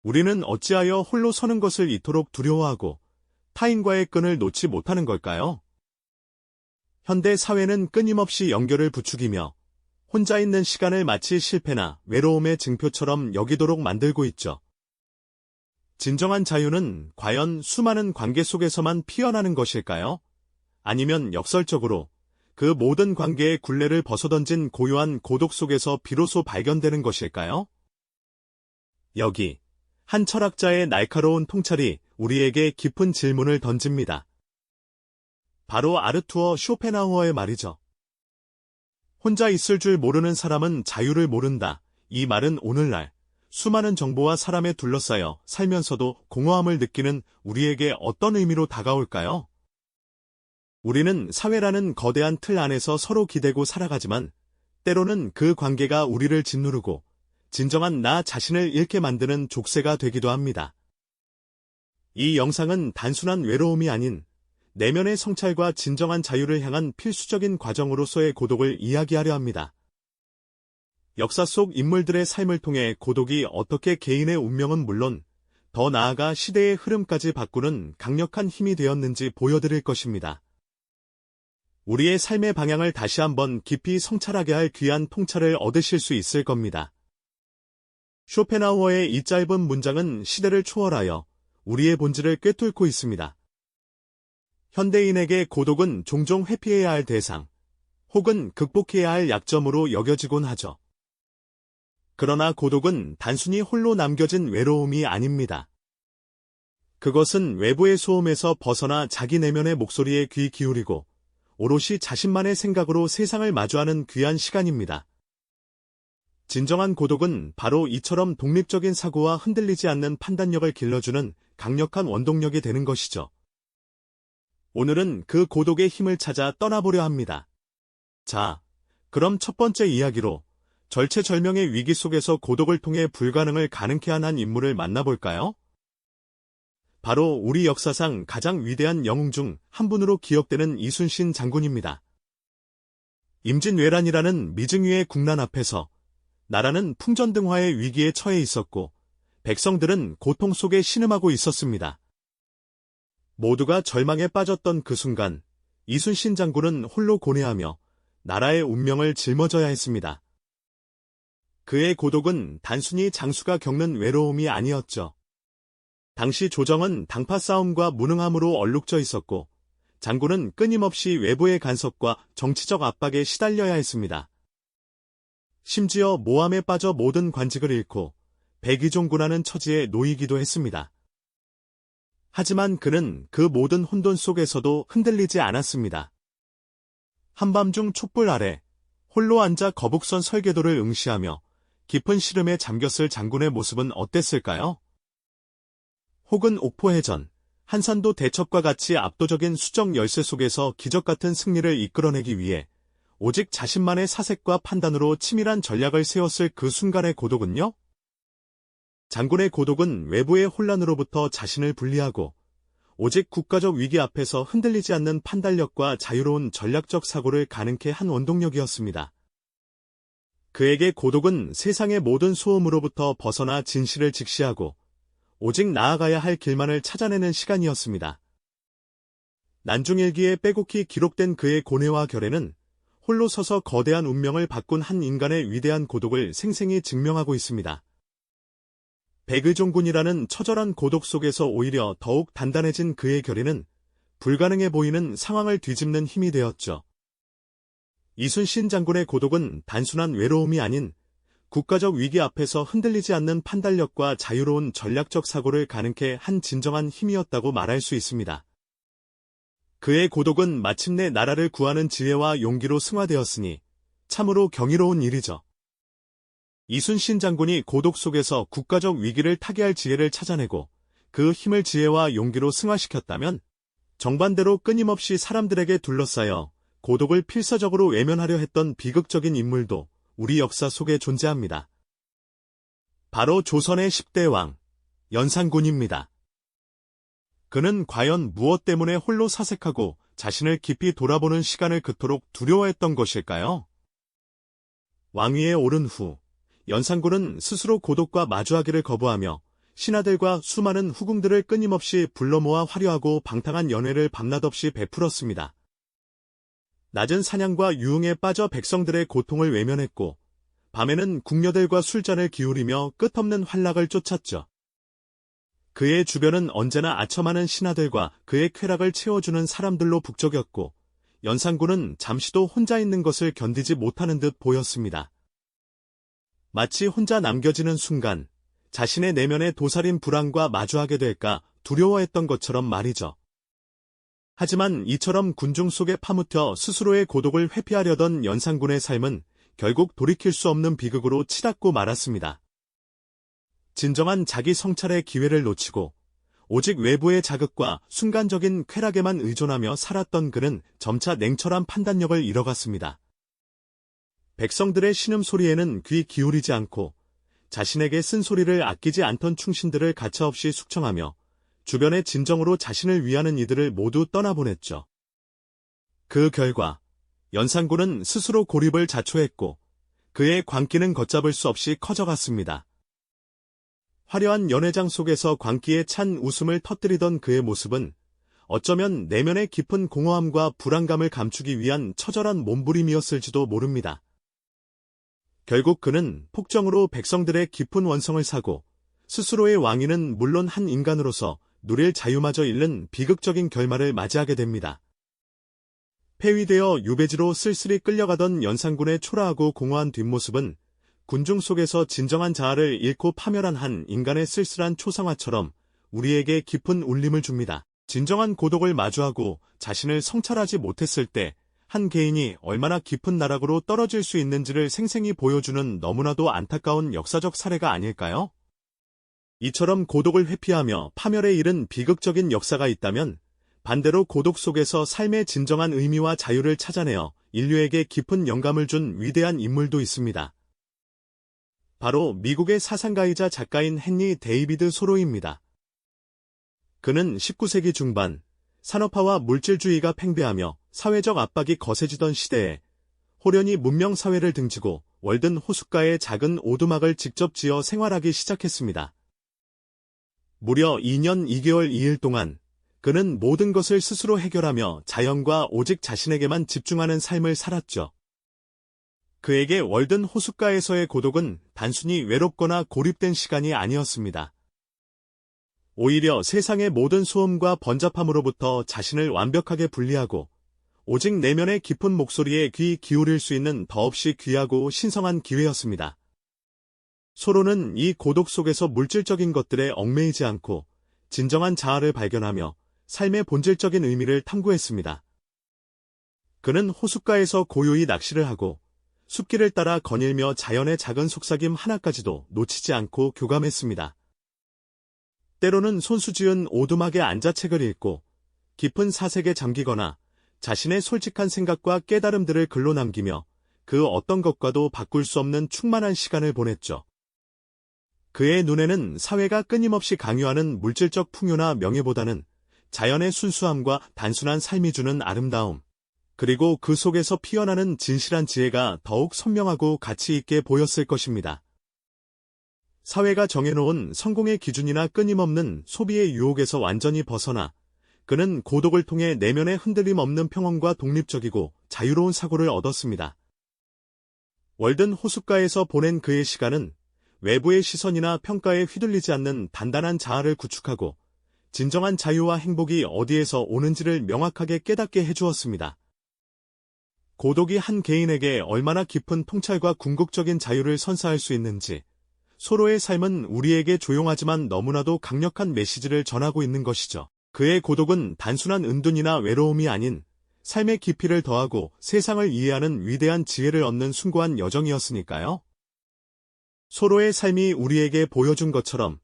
우리는 어찌하여 홀로 서는 것을 이토록 두려워하고 타인과의 끈을 놓지 못하는 걸까요? 현대 사회는 끊임없이 연결을 부추기며 혼자 있는 시간을 마치 실패나 외로움의 증표처럼 여기도록 만들고 있죠. 진정한 자유는 과연 수많은 관계 속에서만 피어나는 것일까요? 아니면 역설적으로 그 모든 관계의 굴레를 벗어던진 고요한 고독 속에서 비로소 발견되는 것일까요? 여기 한 철학자의 날카로운 통찰이 우리에게 깊은 질문을 던집니다. 바로 아르투어 쇼펜하우어의 말이죠. 혼자 있을 줄 모르는 사람은 자유를 모른다. 이 말은 오늘날 수많은 정보와 사람에 둘러싸여 살면서도 공허함을 느끼는 우리에게 어떤 의미로 다가올까요? 우리는 사회라는 거대한 틀 안에서 서로 기대고 살아가지만 때로는 그 관계가 우리를 짓누르고 진정한 나 자신을 잃게 만드는 족쇄가 되기도 합니다. 이 영상은 단순한 외로움이 아닌 내면의 성찰과 진정한 자유를 향한 필수적인 과정으로서의 고독을 이야기하려 합니다. 역사 속 인물들의 삶을 통해 고독이 어떻게 개인의 운명은 물론 더 나아가 시대의 흐름까지 바꾸는 강력한 힘이 되었는지 보여드릴 것입니다. 우리의 삶의 방향을 다시 한번 깊이 성찰하게 할 귀한 통찰을 얻으실 수 있을 겁니다. 쇼펜하우어의 이 짧은 문장은 시대를 초월하여 우리의 본질을 꿰뚫고 있습니다. 현대인에게 고독은 종종 회피해야 할 대상, 혹은 극복해야 할 약점으로 여겨지곤 하죠. 그러나 고독은 단순히 홀로 남겨진 외로움이 아닙니다. 그것은 외부의 소음에서 벗어나 자기 내면의 목소리에 귀 기울이고 오롯이 자신만의 생각으로 세상을 마주하는 귀한 시간입니다. 진정한 고독은 바로 이처럼 독립적인 사고와 흔들리지 않는 판단력을 길러주는 강력한 원동력이 되는 것이죠. 오늘은 그 고독의 힘을 찾아 떠나보려 합니다. 자, 그럼 첫 번째 이야기로 절체절명의 위기 속에서 고독을 통해 불가능을 가능케 한 인물을 만나볼까요? 바로 우리 역사상 가장 위대한 영웅 중 한 분으로 기억되는 이순신 장군입니다. 임진왜란이라는 미증유의 국난 앞에서 나라는 풍전등화의 위기에 처해 있었고 백성들은 고통 속에 신음하고 있었습니다. 모두가 절망에 빠졌던 그 순간 이순신 장군은 홀로 고뇌하며 나라의 운명을 짊어져야 했습니다. 그의 고독은 단순히 장수가 겪는 외로움이 아니었죠. 당시 조정은 당파 싸움과 무능함으로 얼룩져 있었고 장군은 끊임없이 외부의 간섭과 정치적 압박에 시달려야 했습니다. 심지어 모함에 빠져 모든 관직을 잃고 백의종군하는 처지에 놓이기도 했습니다. 하지만 그는 그 모든 혼돈 속에서도 흔들리지 않았습니다. 한밤중 촛불 아래 홀로 앉아 거북선 설계도를 응시하며 깊은 시름에 잠겼을 장군의 모습은 어땠을까요? 혹은 옥포해전, 한산도 대첩과 같이 압도적인 수적 열세 속에서 기적같은 승리를 이끌어내기 위해 오직 자신만의 사색과 판단으로 치밀한 전략을 세웠을 그 순간의 고독은요? 장군의 고독은 외부의 혼란으로부터 자신을 분리하고 오직 국가적 위기 앞에서 흔들리지 않는 판단력과 자유로운 전략적 사고를 가능케 한 원동력이었습니다. 그에게 고독은 세상의 모든 소음으로부터 벗어나 진실을 직시하고 오직 나아가야 할 길만을 찾아내는 시간이었습니다. 난중일기에 빼곡히 기록된 그의 고뇌와 결의는 홀로 서서 거대한 운명을 바꾼 한 인간의 위대한 고독을 생생히 증명하고 있습니다. 백의종군이라는 처절한 고독 속에서 오히려 더욱 단단해진 그의 결의는 불가능해 보이는 상황을 뒤집는 힘이 되었죠. 이순신 장군의 고독은 단순한 외로움이 아닌 국가적 위기 앞에서 흔들리지 않는 판단력과 자유로운 전략적 사고를 가능케 한 진정한 힘이었다고 말할 수 있습니다. 그의 고독은 마침내 나라를 구하는 지혜와 용기로 승화되었으니 참으로 경이로운 일이죠. 이순신 장군이 고독 속에서 국가적 위기를 타개할 지혜를 찾아내고 그 힘을 지혜와 용기로 승화시켰다면 정반대로 끊임없이 사람들에게 둘러싸여 고독을 필사적으로 외면하려 했던 비극적인 인물도 우리 역사 속에 존재합니다. 바로 조선의 10대 왕, 연산군입니다. 그는 과연 무엇 때문에 홀로 사색하고 자신을 깊이 돌아보는 시간을 그토록 두려워했던 것일까요? 왕위에 오른 후 연산군은 스스로 고독과 마주하기를 거부하며 신하들과 수많은 후궁들을 끊임없이 불러 모아 화려하고 방탕한 연회를 밤낮없이 베풀었습니다. 낮은 사냥과 유흥에 빠져 백성들의 고통을 외면했고, 밤에는 궁녀들과 술잔을 기울이며 끝없는 환락을 쫓았죠. 그의 주변은 언제나 아첨하는 신하들과 그의 쾌락을 채워주는 사람들로 북적였고, 연산군은 잠시도 혼자 있는 것을 견디지 못하는 듯 보였습니다. 마치 혼자 남겨지는 순간, 자신의 내면의 도살인 불안과 마주하게 될까 두려워했던 것처럼 말이죠. 하지만 이처럼 군중 속에 파묻혀 스스로의 고독을 회피하려던 연산군의 삶은 결국 돌이킬 수 없는 비극으로 치닫고 말았습니다. 진정한 자기 성찰의 기회를 놓치고 오직 외부의 자극과 순간적인 쾌락에만 의존하며 살았던 그는 점차 냉철한 판단력을 잃어갔습니다. 백성들의 신음소리에는 귀 기울이지 않고 자신에게 쓴소리를 아끼지 않던 충신들을 가차없이 숙청하며 주변의 진정으로 자신을 위하는 이들을 모두 떠나보냈죠. 그 결과 연산군은 스스로 고립을 자초했고 그의 광기는 걷잡을 수 없이 커져갔습니다. 화려한 연회장 속에서 광기에 찬 웃음을 터뜨리던 그의 모습은 어쩌면 내면의 깊은 공허함과 불안감을 감추기 위한 처절한 몸부림이었을지도 모릅니다. 결국 그는 폭정으로 백성들의 깊은 원성을 사고 스스로의 왕위는 물론 한 인간으로서 누릴 자유마저 잃는 비극적인 결말을 맞이하게 됩니다. 폐위되어 유배지로 쓸쓸히 끌려가던 연산군의 초라하고 공허한 뒷모습은 군중 속에서 진정한 자아를 잃고 파멸한 한 인간의 쓸쓸한 초상화처럼 우리에게 깊은 울림을 줍니다. 진정한 고독을 마주하고 자신을 성찰하지 못했을 때 한 개인이 얼마나 깊은 나락으로 떨어질 수 있는지를 생생히 보여주는 너무나도 안타까운 역사적 사례가 아닐까요? 이처럼 고독을 회피하며 파멸에 이른 비극적인 역사가 있다면 반대로 고독 속에서 삶의 진정한 의미와 자유를 찾아내어 인류에게 깊은 영감을 준 위대한 인물도 있습니다. 바로 미국의 사상가이자 작가인 헨리 데이비드 소로입니다. 그는 19세기 중반 산업화와 물질주의가 팽배하며 사회적 압박이 거세지던 시대에 호련히 문명사회를 등지고 월든 호숫가에 작은 오두막을 직접 지어 생활하기 시작했습니다. 무려 2년 2개월 2일 동안 그는 모든 것을 스스로 해결하며 자연과 오직 자신에게만 집중하는 삶을 살았죠. 그에게 월든 호숫가에서의 고독은 단순히 외롭거나 고립된 시간이 아니었습니다. 오히려 세상의 모든 소음과 번잡함으로부터 자신을 완벽하게 분리하고 오직 내면의 깊은 목소리에 귀 기울일 수 있는 더없이 귀하고 신성한 기회였습니다. 소로는 이 고독 속에서 물질적인 것들에 얽매이지 않고 진정한 자아를 발견하며 삶의 본질적인 의미를 탐구했습니다. 그는 호숫가에서 고요히 낚시를 하고 숲길을 따라 거닐며 자연의 작은 속삭임 하나까지도 놓치지 않고 교감했습니다. 때로는 손수지은 오두막에 앉아 책을 읽고 깊은 사색에 잠기거나 자신의 솔직한 생각과 깨달음들을 글로 남기며 그 어떤 것과도 바꿀 수 없는 충만한 시간을 보냈죠. 그의 눈에는 사회가 끊임없이 강요하는 물질적 풍요나 명예보다는 자연의 순수함과 단순한 삶이 주는 아름다움, 그리고 그 속에서 피어나는 진실한 지혜가 더욱 선명하고 가치 있게 보였을 것입니다. 사회가 정해놓은 성공의 기준이나 끊임없는 소비의 유혹에서 완전히 벗어나 그는 고독을 통해 내면의 흔들림 없는 평온과 독립적이고 자유로운 사고를 얻었습니다. 월든 호숫가에서 보낸 그의 시간은 외부의 시선이나 평가에 휘둘리지 않는 단단한 자아를 구축하고 진정한 자유와 행복이 어디에서 오는지를 명확하게 깨닫게 해주었습니다. 고독이 한 개인에게 얼마나 깊은 통찰과 궁극적인 자유를 선사할 수 있는지 소로의 삶은 우리에게 조용하지만 너무나도 강력한 메시지를 전하고 있는 것이죠. 그의 고독은 단순한 은둔이나 외로움이 아닌 삶의 깊이를 더하고 세상을 이해하는 위대한 지혜를 얻는 숭고한 여정이었으니까요. 소로의 삶이 우리에게 보여준 것처럼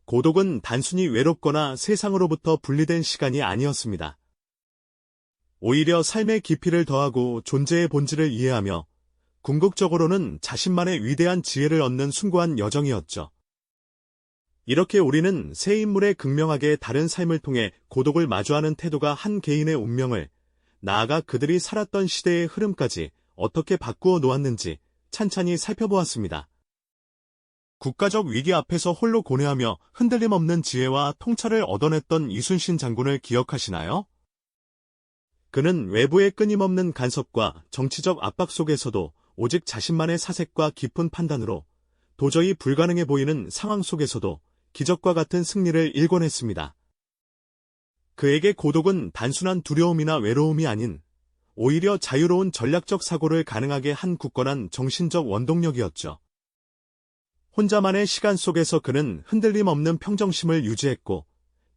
고독은 단순히 외롭거나 세상으로부터 분리된 시간이 아니었습니다. 오히려 삶의 깊이를 더하고 존재의 본질을 이해하며 궁극적으로는 자신만의 위대한 지혜를 얻는 숭고한 여정이었죠. 이렇게 우리는 새 인물의 극명하게 다른 삶을 통해 고독을 마주하는 태도가 한 개인의 운명을, 나아가 그들이 살았던 시대의 흐름까지 어떻게 바꾸어 놓았는지 찬찬히 살펴보았습니다. 국가적 위기 앞에서 홀로 고뇌하며 흔들림 없는 지혜와 통찰을 얻어냈던 이순신 장군을 기억하시나요? 그는 외부의 끊임없는 간섭과 정치적 압박 속에서도 오직 자신만의 사색과 깊은 판단으로 도저히 불가능해 보이는 상황 속에서도 기적과 같은 승리를 일궈냈습니다. 그에게 고독은 단순한 두려움이나 외로움이 아닌 오히려 자유로운 전략적 사고를 가능하게 한 굳건한 정신적 원동력이었죠. 혼자만의 시간 속에서 그는 흔들림 없는 평정심을 유지했고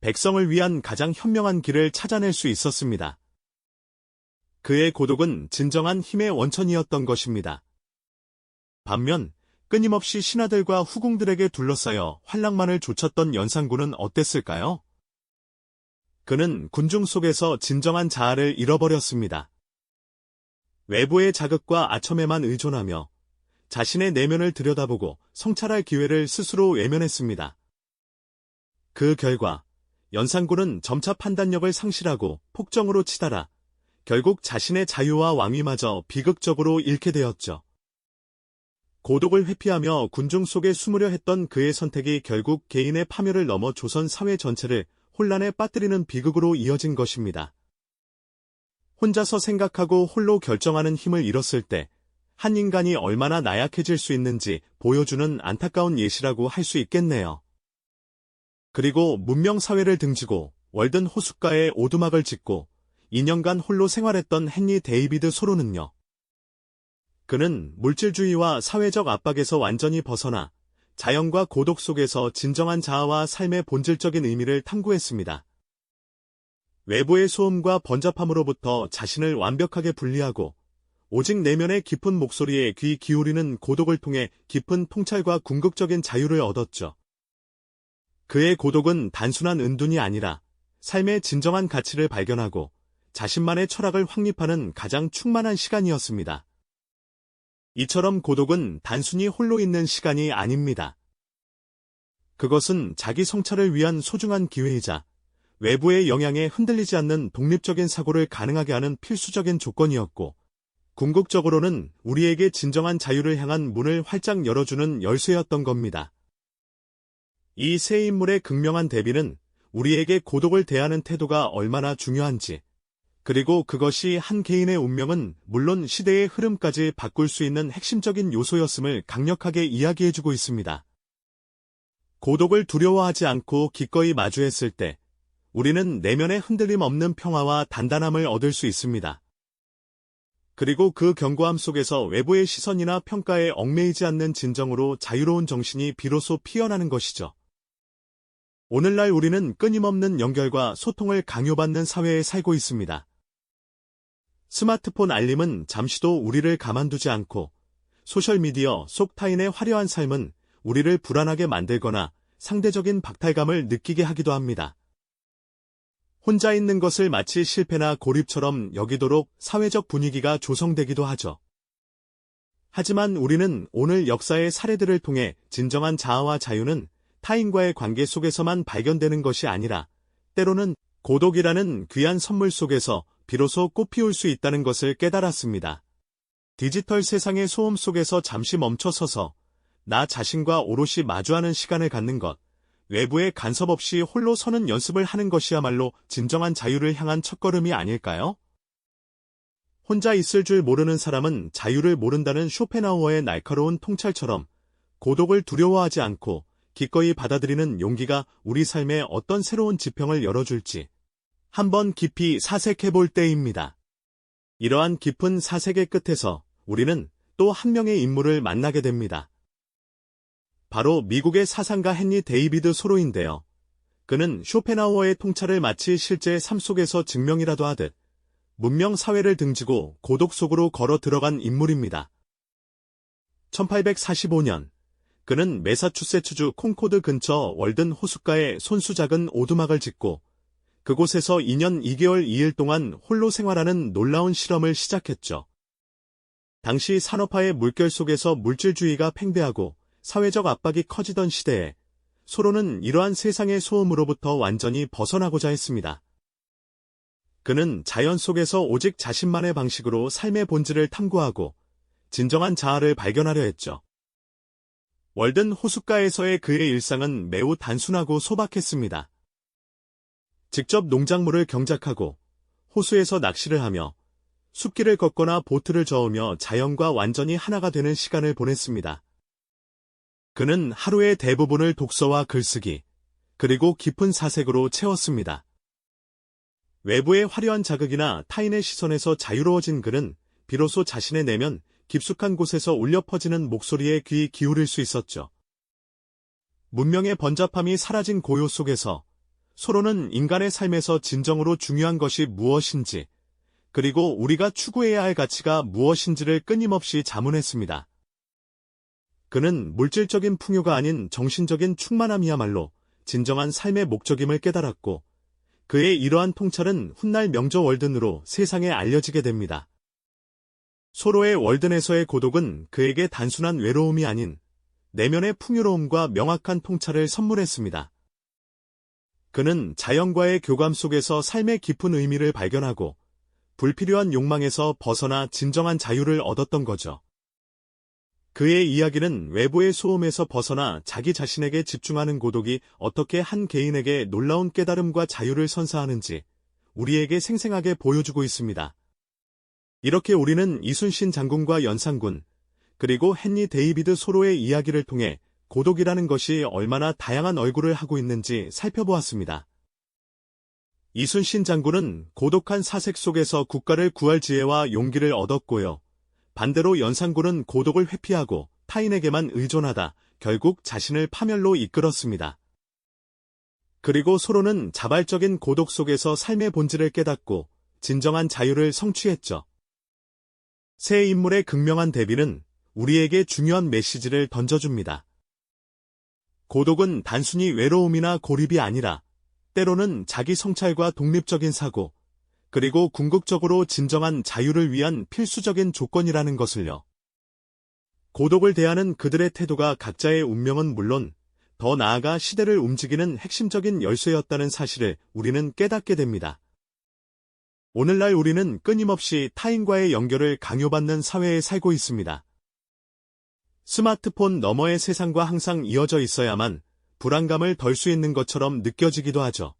백성을 위한 가장 현명한 길을 찾아낼 수 있었습니다. 그의 고독은 진정한 힘의 원천이었던 것입니다. 반면 끊임없이 신하들과 후궁들에게 둘러싸여 환락만을 좇았던 연산군은 어땠을까요? 그는 군중 속에서 진정한 자아를 잃어버렸습니다. 외부의 자극과 아첨에만 의존하며 자신의 내면을 들여다보고 성찰할 기회를 스스로 외면했습니다. 그 결과 연산군은 점차 판단력을 상실하고 폭정으로 치달아 결국 자신의 자유와 왕위마저 비극적으로 잃게 되었죠. 고독을 회피하며 군중 속에 숨으려 했던 그의 선택이 결국 개인의 파멸을 넘어 조선 사회 전체를 혼란에 빠뜨리는 비극으로 이어진 것입니다. 혼자서 생각하고 홀로 결정하는 힘을 잃었을 때 한 인간이 얼마나 나약해질 수 있는지 보여주는 안타까운 예시라고 할 수 있겠네요. 그리고 문명사회를 등지고 월든 호숫가에 오두막을 짓고 2년간 홀로 생활했던 헨리 데이비드 소로는요. 그는 물질주의와 사회적 압박에서 완전히 벗어나 자연과 고독 속에서 진정한 자아와 삶의 본질적인 의미를 탐구했습니다. 외부의 소음과 번잡함으로부터 자신을 완벽하게 분리하고 오직 내면의 깊은 목소리에 귀 기울이는 고독을 통해 깊은 통찰과 궁극적인 자유를 얻었죠. 그의 고독은 단순한 은둔이 아니라 삶의 진정한 가치를 발견하고 자신만의 철학을 확립하는 가장 충만한 시간이었습니다. 이처럼 고독은 단순히 홀로 있는 시간이 아닙니다. 그것은 자기 성찰을 위한 소중한 기회이자 외부의 영향에 흔들리지 않는 독립적인 사고를 가능하게 하는 필수적인 조건이었고, 궁극적으로는 우리에게 진정한 자유를 향한 문을 활짝 열어주는 열쇠였던 겁니다. 이 세 인물의 극명한 대비는 우리에게 고독을 대하는 태도가 얼마나 중요한지, 그리고 그것이 한 개인의 운명은 물론 시대의 흐름까지 바꿀 수 있는 핵심적인 요소였음을 강력하게 이야기해주고 있습니다. 고독을 두려워하지 않고 기꺼이 마주했을 때 우리는 내면의 흔들림 없는 평화와 단단함을 얻을 수 있습니다. 그리고 그 견고함 속에서 외부의 시선이나 평가에 얽매이지 않는 진정으로 자유로운 정신이 비로소 피어나는 것이죠. 오늘날 우리는 끊임없는 연결과 소통을 강요받는 사회에 살고 있습니다. 스마트폰 알림은 잠시도 우리를 가만두지 않고 소셜미디어 속 타인의 화려한 삶은 우리를 불안하게 만들거나 상대적인 박탈감을 느끼게 하기도 합니다. 혼자 있는 것을 마치 실패나 고립처럼 여기도록 사회적 분위기가 조성되기도 하죠. 하지만 우리는 오늘 역사의 사례들을 통해 진정한 자아와 자유는 타인과의 관계 속에서만 발견되는 것이 아니라 때로는 고독이라는 귀한 선물 속에서 비로소 꽃피울 수 있다는 것을 깨달았습니다. 디지털 세상의 소음 속에서 잠시 멈춰서서 나 자신과 오롯이 마주하는 시간을 갖는 것, 외부의 간섭 없이 홀로 서는 연습을 하는 것이야말로 진정한 자유를 향한 첫걸음이 아닐까요? 혼자 있을 줄 모르는 사람은 자유를 모른다는 쇼펜하우어의 날카로운 통찰처럼 고독을 두려워하지 않고 기꺼이 받아들이는 용기가 우리 삶에 어떤 새로운 지평을 열어줄지 한번 깊이 사색해볼 때입니다. 이러한 깊은 사색의 끝에서 우리는 또 한 명의 인물을 만나게 됩니다. 바로 미국의 사상가 헨리 데이비드 소로인데요. 그는 쇼펜하우어의 통찰을 마치 실제 삶 속에서 증명이라도 하듯 문명 사회를 등지고 고독 속으로 걸어 들어간 인물입니다. 1845년 그는 매사추세츠주 콘코드 근처 월든 호숫가에 손수 작은 오두막을 짓고 그곳에서 2년 2개월 2일 동안 홀로 생활하는 놀라운 실험을 시작했죠. 당시 산업화의 물결 속에서 물질주의가 팽배하고 사회적 압박이 커지던 시대에 소로는 이러한 세상의 소음으로부터 완전히 벗어나고자 했습니다. 그는 자연 속에서 오직 자신만의 방식으로 삶의 본질을 탐구하고 진정한 자아를 발견하려 했죠. 월든 호숫가에서의 그의 일상은 매우 단순하고 소박했습니다. 직접 농작물을 경작하고 호수에서 낚시를 하며 숲길을 걷거나 보트를 저으며 자연과 완전히 하나가 되는 시간을 보냈습니다. 그는 하루의 대부분을 독서와 글쓰기, 그리고 깊은 사색으로 채웠습니다. 외부의 화려한 자극이나 타인의 시선에서 자유로워진 그는 비로소 자신의 내면 깊숙한 곳에서 울려 퍼지는 목소리에 귀 기울일 수 있었죠. 문명의 번잡함이 사라진 고요 속에서 서로는 인간의 삶에서 진정으로 중요한 것이 무엇인지, 그리고 우리가 추구해야 할 가치가 무엇인지를 끊임없이 자문했습니다. 그는 물질적인 풍요가 아닌 정신적인 충만함이야말로 진정한 삶의 목적임을 깨달았고, 그의 이러한 통찰은 훗날 명저 월든으로 세상에 알려지게 됩니다. 소로의 월든에서의 고독은 그에게 단순한 외로움이 아닌 내면의 풍요로움과 명확한 통찰을 선물했습니다. 그는 자연과의 교감 속에서 삶의 깊은 의미를 발견하고 불필요한 욕망에서 벗어나 진정한 자유를 얻었던 거죠. 그의 이야기는 외부의 소음에서 벗어나 자기 자신에게 집중하는 고독이 어떻게 한 개인에게 놀라운 깨달음과 자유를 선사하는지 우리에게 생생하게 보여주고 있습니다. 이렇게 우리는 이순신 장군과 연산군, 그리고 헨리 데이비드 소로의 이야기를 통해 고독이라는 것이 얼마나 다양한 얼굴을 하고 있는지 살펴보았습니다. 이순신 장군은 고독한 사색 속에서 국가를 구할 지혜와 용기를 얻었고요. 반대로 연산군은 고독을 회피하고 타인에게만 의존하다 결국 자신을 파멸로 이끌었습니다. 그리고 소로는 자발적인 고독 속에서 삶의 본질을 깨닫고 진정한 자유를 성취했죠. 세 인물의 극명한 대비는 우리에게 중요한 메시지를 던져줍니다. 고독은 단순히 외로움이나 고립이 아니라 때로는 자기 성찰과 독립적인 사고, 그리고 궁극적으로 진정한 자유를 위한 필수적인 조건이라는 것을요. 고독을 대하는 그들의 태도가 각자의 운명은 물론 더 나아가 시대를 움직이는 핵심적인 열쇠였다는 사실을 우리는 깨닫게 됩니다. 오늘날 우리는 끊임없이 타인과의 연결을 강요받는 사회에 살고 있습니다. 스마트폰 너머의 세상과 항상 이어져 있어야만 불안감을 덜 수 있는 것처럼 느껴지기도 하죠.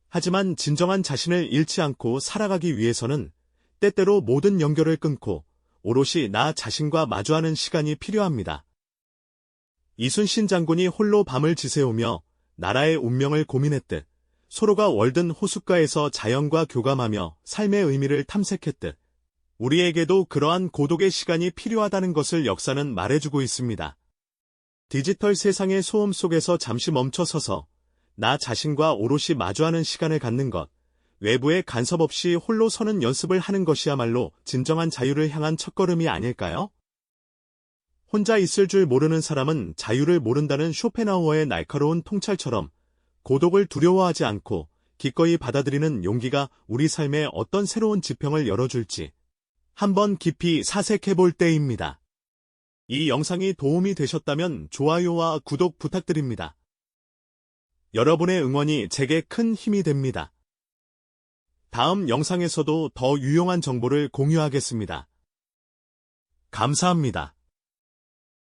하지만 진정한 자신을 잃지 않고 살아가기 위해서는 때때로 모든 연결을 끊고 오롯이 나 자신과 마주하는 시간이 필요합니다. 이순신 장군이 홀로 밤을 지새우며 나라의 운명을 고민했듯 소로가 월든 호숫가에서 자연과 교감하며 삶의 의미를 탐색했듯 우리에게도 그러한 고독의 시간이 필요하다는 것을 역사는 말해주고 있습니다. 디지털 세상의 소음 속에서 잠시 멈춰서서 나 자신과 오롯이 마주하는 시간을 갖는 것, 외부의 간섭 없이 홀로 서는 연습을 하는 것이야말로 진정한 자유를 향한 첫걸음이 아닐까요? 혼자 있을 줄 모르는 사람은 자유를 모른다는 쇼펜하우어의 날카로운 통찰처럼 고독을 두려워하지 않고 기꺼이 받아들이는 용기가 우리 삶에 어떤 새로운 지평을 열어줄지 한번 깊이 사색해볼 때입니다. 이 영상이 도움이 되셨다면 좋아요와 구독 부탁드립니다. 여러분의 응원이 제게 큰 힘이 됩니다. 다음 영상에서도 더 유용한 정보를 공유하겠습니다. 감사합니다.